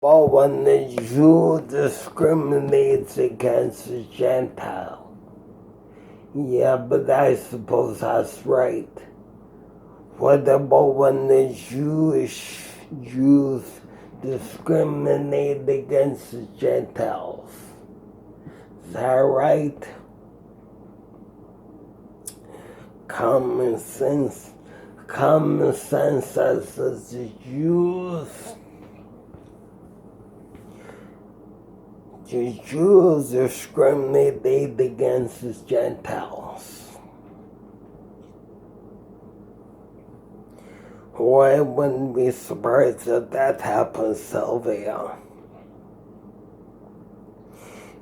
But when the Jew discriminates against the Gentile, yeah, but I suppose that's right. What about when the Jews discriminate against the Gentiles? Is that right? Common sense says that the Jews discriminate against the Gentiles. Well, I wouldn't be surprised if that happens, Sylvia.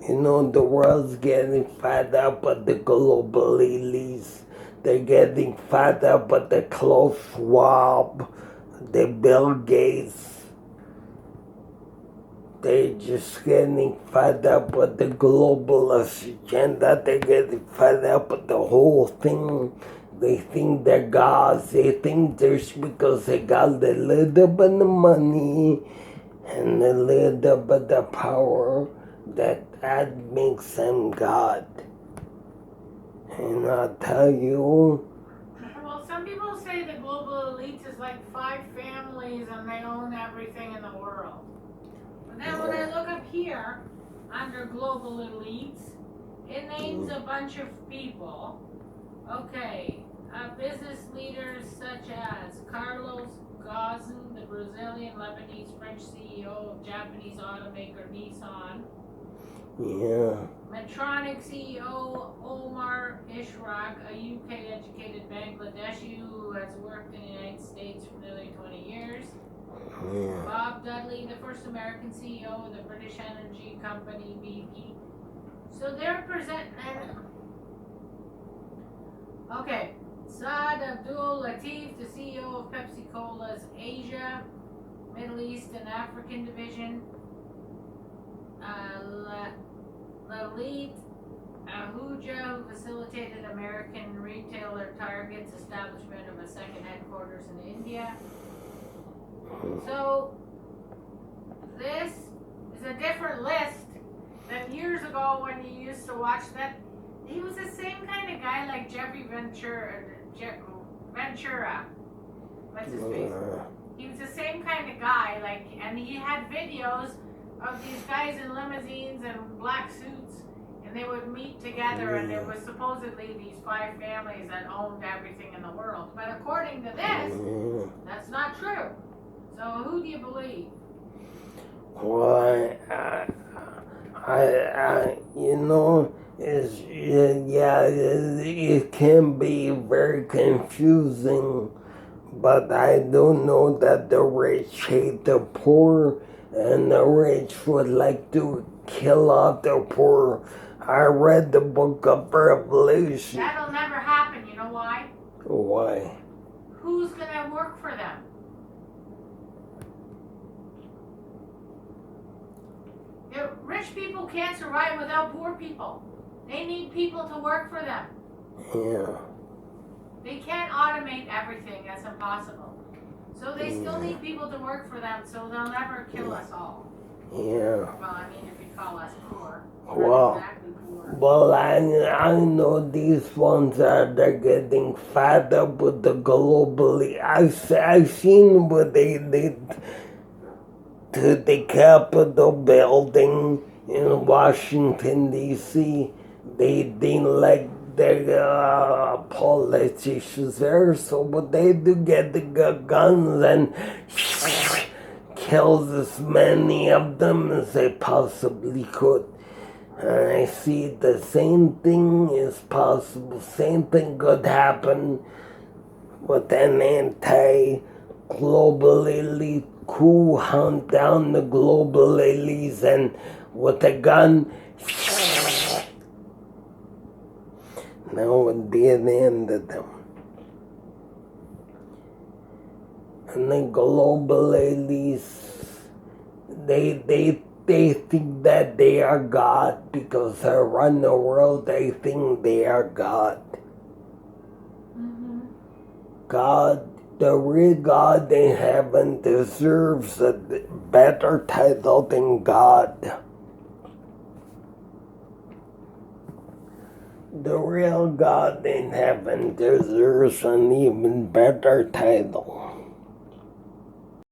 You know, the world's getting fed up with the global elites. They're getting fed up with the Klaus Schwab, the Bill Gates. They're just getting fed up with the globalist agenda. They're getting fed up with the whole thing. They think they're gods. They think they're because they got a little bit of money and a little bit of power that makes them God. And I'll tell you. Well, some people say the global elite is like 5 families and they own everything in the world. But then when I look up here under global elites, it names a bunch of people. Okay, business leaders such as Carlos Ghosn, the Brazilian, Lebanese, French CEO of Japanese automaker Nissan. Yeah. Medtronic CEO Omar Ishraq, a UK-educated Bangladeshi who has worked in the United States for nearly 20 years. Yeah. Bob Dudley, the first American CEO of the British energy company BP. So they're okay. Saad Abdul Latif, the CEO of Pepsi Cola's Asia, Middle East, and African division. Lalit Ahuja, who facilitated American retailer Target's establishment of a second headquarters in India. So this is a different list than years ago when you used to watch that. He was the same kind of guy like Jeffrey Ventura. What's his face? He was the same kind of guy, and he had videos of these guys in limousines and black suits, and they would meet together, and there was supposedly these 5 families that owned everything in the world. But according to this, that's not true. So who do you believe? Well, you know, it can be very confusing, but I do know that the rich hate the poor, and the rich would like to kill off the poor. I read the book of Revelation. That'll never happen. You know why? Why? Who's gonna work for them? Rich people can't survive without poor people. They need people to work for them. Yeah. They can't automate everything. That's impossible. So they still need people to work for them, so they'll never kill us all. Yeah. Well, I mean, if you call us poor. Well, exactly poor. Well, I know these ones they're getting fed up with the globally. I've seen what they did to the Capitol building in Washington, D.C. They didn't like the politicians there, so what they do, get the guns and kills as many of them as they possibly could. And I see the same thing is possible, same thing could happen with an anti-global elite coup, hunt down the global elites, and with a gun, that would be the end of them. And the global elites, they think that they are God because they run the world. They think they are God. Mm-hmm. God The real God in heaven deserves a better title than God. The real God in heaven deserves an even better title.